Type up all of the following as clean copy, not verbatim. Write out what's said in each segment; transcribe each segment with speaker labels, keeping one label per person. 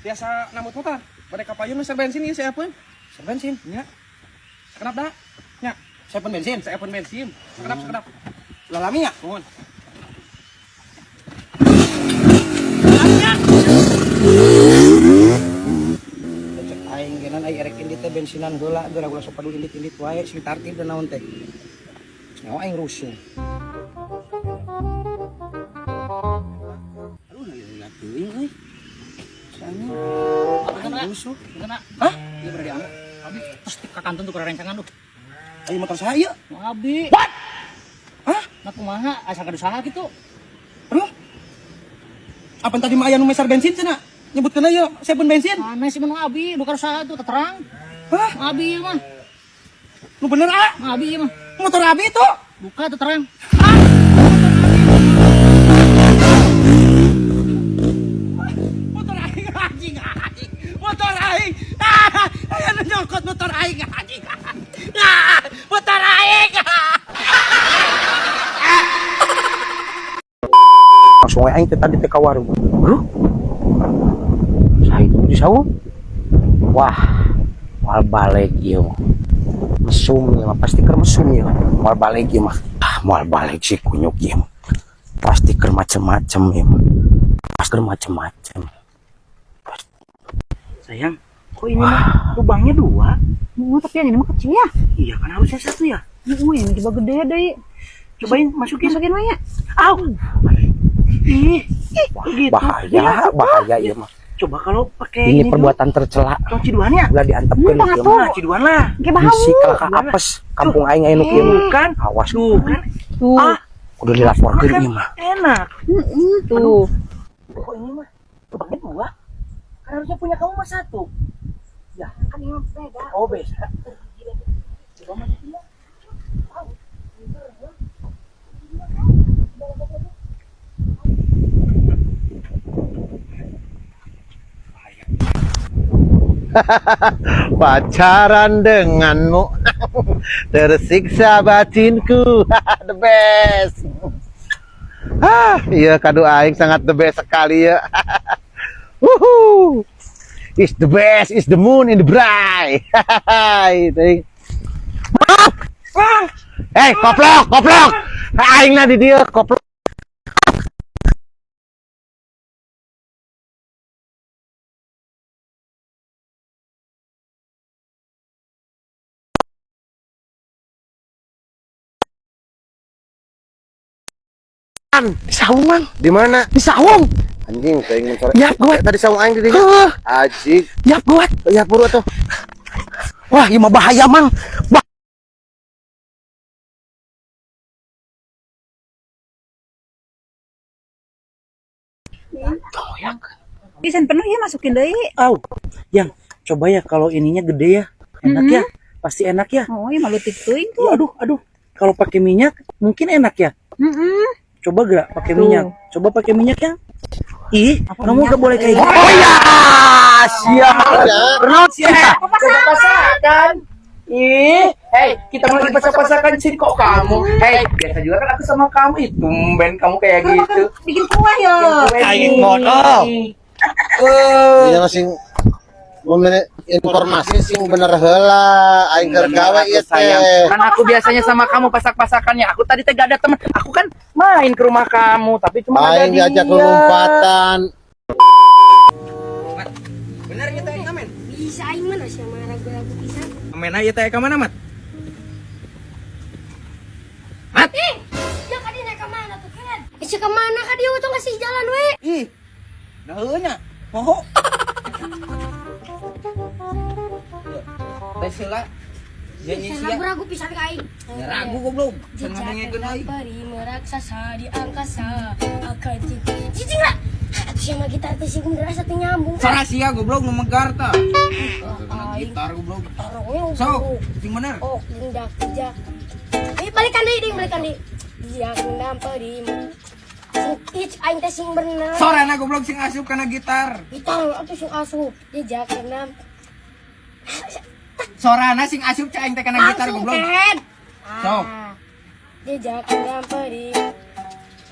Speaker 1: Biasa namut motor. Pada kapayun ser bensin ieu saya pun. Ser bensin nya. Kenapa dah? Nya, saya pun bensin, saya pun bensin. Sekedap. Lalami ya, mohon. Aing genan ai erek indit teh bensinan heula, geura sok padu indit-indit wae sing tartib dan naon teh. Nyawa aing rusuh. Aduh, lihat teuing euy. Soalnya aing rusuh. Hah? Ieu berarti angga. Abi pasti ka kantor tuh kerencangan tuh. Ayo motor saya.
Speaker 2: Abi.
Speaker 1: What? Hah?
Speaker 2: Nah kumaha asa kadusaha gitu.
Speaker 1: Aduh. Apa tadi mah aya nu meser bensin cenah? Nyebutkeun aya saya pun bensin.
Speaker 2: Mana sih menu abi, bukan usaha tuh terang.
Speaker 1: Hah?
Speaker 2: Abi mah.
Speaker 1: Lu bener ah?
Speaker 2: Abi mah.
Speaker 1: Motor Abi itu.
Speaker 2: Buka tuh terang.
Speaker 1: Motor aing anjing. Motor aing. Aya nu nyokot motor aing anjing. Motor aing. Langsung aing teh tadi teh ka warung. Bro. Saya itu di sawung. Wah, mal balik ieu. Mesum ya mah pasti keur mesum ya. Mal balik ieu mah. Mal balik si kunyuk ieu. Pasti keur macem-macem ya. Pasti keur macem-macem. Sayang, kok ini mah lubangnya 2?
Speaker 3: Tapi yang ini mah kecil ya.
Speaker 1: Iya kan harusnya 1 ya.
Speaker 3: Yang coba gede deh.
Speaker 1: Cobain masukin
Speaker 3: Maya.
Speaker 1: Au. Ih, gitu. Bahaya iya mah. Coba kalau pakai ini perbuatan tercela. Ciduan ya? Udah diantepkeun ieu mah. Ciduan lah.
Speaker 3: Ge bau.
Speaker 1: Bisi kalaka apes kampung aing aya nu kieu. Kan? Awas tuh kan.
Speaker 3: Tuh.
Speaker 1: Udah dilaporkeun ieu mah. Enak.
Speaker 3: Tuh.
Speaker 1: Kok ini mah lubangnya 2? Kan harusnya punya kamu mah 1. Ya, kan ini beda. Oh, beda. Coba masukin ya.
Speaker 4: Pacaran denganmu tersiksa batinku. The best. Iya kado aing sangat the best sekali ya. It's the best, it's the moon in the bright. Hey, koplok. Aing lah di dia koplok.
Speaker 1: Di sawung, Mang.
Speaker 4: Di mana?
Speaker 1: Di sawung.
Speaker 4: Anjing, saya ingin mencari.
Speaker 1: Yap, gawat.
Speaker 4: Tadi sawung aing di dinya. Ajik.
Speaker 1: Yap, gawat.
Speaker 4: Ya puru tuh.
Speaker 1: Wah, ieu mah bahaya, Mang.
Speaker 3: Desain penuh ya masukin deh.
Speaker 1: Au. Yang coba ya kalau ininya gede ya. Enak ya. Pasti enak ya.
Speaker 3: Oh, ya malu tituing tuh.
Speaker 1: Ya, aduh. Kalau pakai minyak mungkin enak ya. Coba gak pakai minyak? Coba pakai minyak ya. Ih, kamu gak boleh kayak gitu. Oh ya, siap. Perut siap. Coba pasakan. Ih, hey, kita mau pasak-pasakan sini kok kamu. Hey, biasa juga kan aku sama kamu. Ih, tumben kamu kayak gitu.
Speaker 3: Bikin kuah ya.
Speaker 1: Kayak modal.
Speaker 4: Iya masing memberi informasi sing bener heula aing keur gawe ieu teh.
Speaker 1: Kan aku biasanya sama kamu pasak-pasakannya. Aku tadi teh gak ada teman. Aku kan main ke rumah kamu, tapi cuma ada
Speaker 4: Aing
Speaker 1: dia.
Speaker 4: diajak lompatan.
Speaker 1: Bener ya teh ngamen?
Speaker 5: Bisa aing mana sih sama ragu-ragu pisan.
Speaker 1: Ngamen aja teh ka mana, Mat? Mat.
Speaker 5: Ya ka dia ka mana tuh kan? Isi ka mana ka dia utang kasih jalan we.
Speaker 1: Ih. Dah heunya. Poho. Teh sila. Nyanyi sia.
Speaker 5: Ragu-ragu pisan ka aing.
Speaker 1: Ya ragu goblok. Cenah ngengekeun aing.
Speaker 5: Peri meraksasa di angkasa akan cicing lah. Atuh sama gitar teh sih ngerasa teh nyambung.
Speaker 1: Sora sia goblok nu megar tah. Gitar goblok. So, sing bener.
Speaker 5: Oh, indah jak. Balikan deui. Jak ndam peri. Ich aing teh sing bener.
Speaker 1: Sorana goblok sing asup kana gitar.
Speaker 5: Gitar atuh sing asup. Di jak ndam.
Speaker 1: Sorana sing asup cai aing teh kana gitar goblok. So.
Speaker 5: Di jak ndam peri.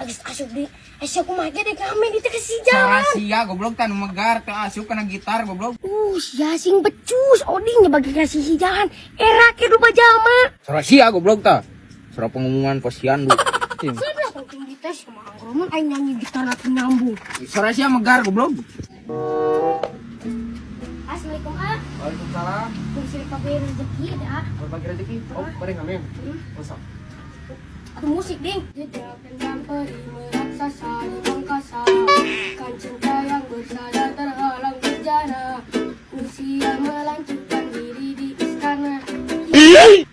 Speaker 5: Agis asup di asya kumaha deh kami di teh si jalan.
Speaker 6: Rahasia goblok tanu megar teu asup kana gitar goblok.
Speaker 5: Sia sing becus odingnya bagi kasih si jalan. Era ke duba jama.
Speaker 6: Rahasia goblok tah. Sora pengumuman posyandu.
Speaker 5: Sebelah penting di tes sama angkroman aing nyanyi gitar nanti nyambung.
Speaker 6: Rahasia megar goblok.
Speaker 5: Assalamualaikum ah.
Speaker 6: Waalaikumsalam.
Speaker 5: Kursi kabeh rezeki dah.
Speaker 6: Berbagi rezeki. Oh, bareng ngamen. Masa.
Speaker 5: Aku musik ding. Jejak dendam peri meraksasa di angkasa. Kan cinta yang bersaya terhalang bejana. Usia melanjutkan diri di istana. Ih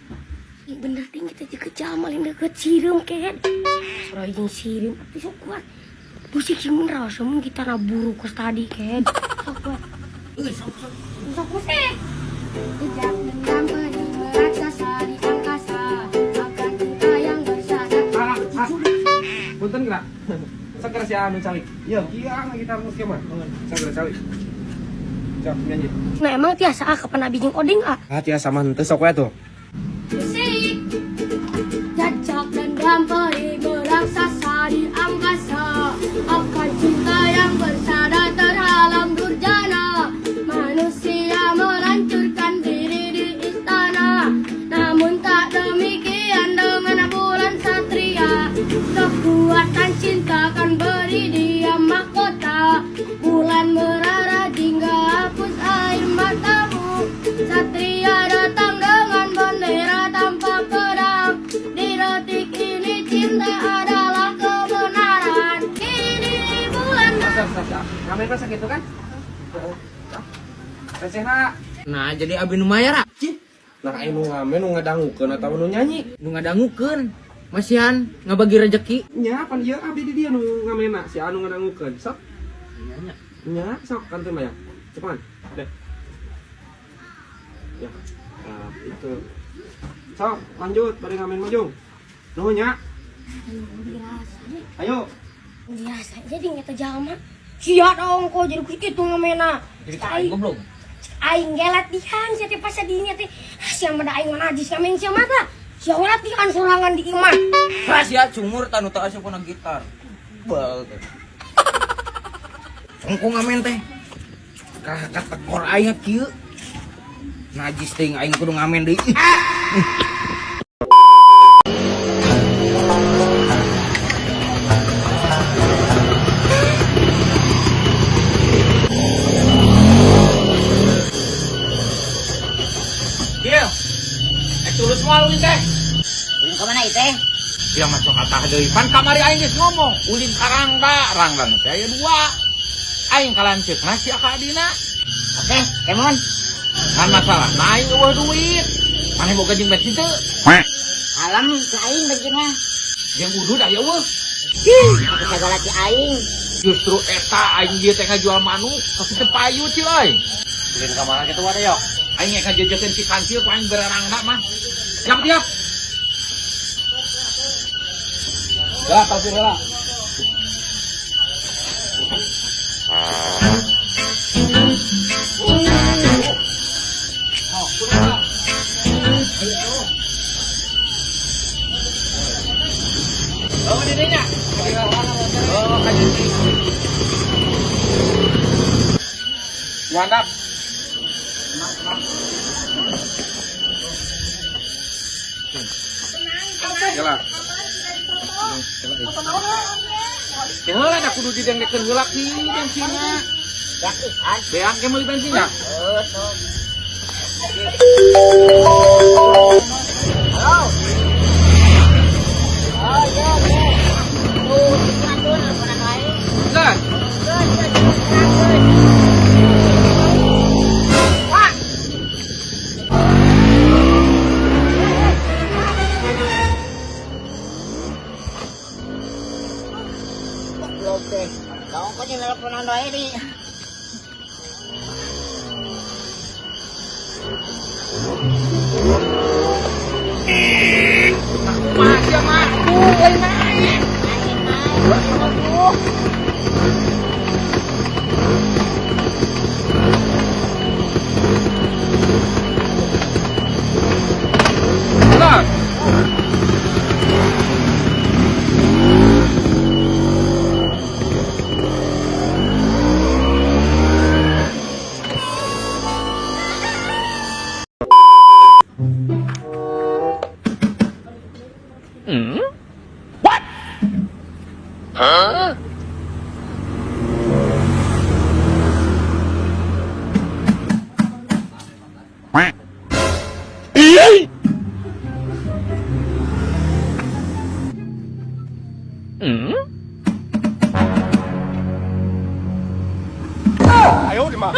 Speaker 5: bener ding kita juga jamal yang deket sirim ken. Suara jeung sirim tapi sok kuat. Musik sih mun rasa mun kita naburu kos tadi ken. Sok kuat. Sok musik. Jejak dendam peri meraksasa di angkasa. Akan cinta yang bersaya.
Speaker 6: Punten gerak. Saker si anu calik. Iya, kieu gitar musik mah. Saker calik. Cok nyanyi.
Speaker 5: Nah emang tiasa kapan abi jeung oding
Speaker 6: Ah, tiasa mah henteu sok we tuh.
Speaker 5: musik. Jajak dendam peri meraksasa di angkasa. Akan cinta yang bersada terhalang durjana. Manusia melancurkan diri di istana. Namun tak demikian dengan bulan satria. Kekuatan cinta kan beri dia mahkota. Bulan merara hingga hapus air matamu. Satria datang dengan bendera tanpa pedang. Di detik ini cinta adalah kebenaran. Ini bulan
Speaker 6: Ngamen rasa gitu kan? Resena. Nah, jadi abi nu mayar.
Speaker 7: Nah, anu ngamen nu ngadangukeun atawa nu nyanyi.
Speaker 6: Nu ngadangukeun. Masihan ngabagi rezeki.
Speaker 7: Nya pan ieu abdi di dieu nu ngamena si anu ngadangukeun. Sok.
Speaker 6: Nya.
Speaker 7: Nya sok kan teh maya. Cepat. Deh. Ya. Nah, itu. Sok, lanjut bari ngamen majung. Nuhun nya. Ayo.
Speaker 5: biasa jadi ngeta jalma sia dong kok jadi kitu ngamena
Speaker 6: Jadi aing goblok.
Speaker 5: aing ge latihan sia teh pas dinya teh sia mah aing mah najis ngamen sia mah tah sia latihan sorangan di imah
Speaker 6: Rahasia cumur tanu teu asup kana gitar. Bal. Engko ngamen teh. Katekor aing kieu. Najis teh aing kudu ngamen deui. Tulus moal ulin teh.
Speaker 3: Ulin ke mana itu?
Speaker 6: Ya masuk atah deui. Pan kamari aing geus ngomong, ulin ka rangga teh aya dua. Aing kalanceukna sia ka adina.
Speaker 3: Oke, kemon.
Speaker 6: Kan masalah, nah aing eueuh duit. Maneh boga jeung bensin teu?
Speaker 3: Alam si aing begini.
Speaker 6: Jeung udud aya eueuh.
Speaker 3: Aku segala si aing.
Speaker 6: Justru eta aing ieu teh ngajual manuk, tapi teu payu ci euy.
Speaker 7: Ulin ka mana kitu wae yo?
Speaker 6: Aing eka jajakeun si kancil ku aing berarangna mah. Siap tiap.
Speaker 7: Ya, pasti lah.
Speaker 6: Oh, dirinya. Oh, kajian. Mantap. Jalan. Ya heula da kudu didengkeun heula ki bensinna. Beak ge meuli bensinnya. Lah,
Speaker 3: Kau kok nyelap penanda ini?
Speaker 6: masih mampu euy naik. Lah. 哎呦我的妈！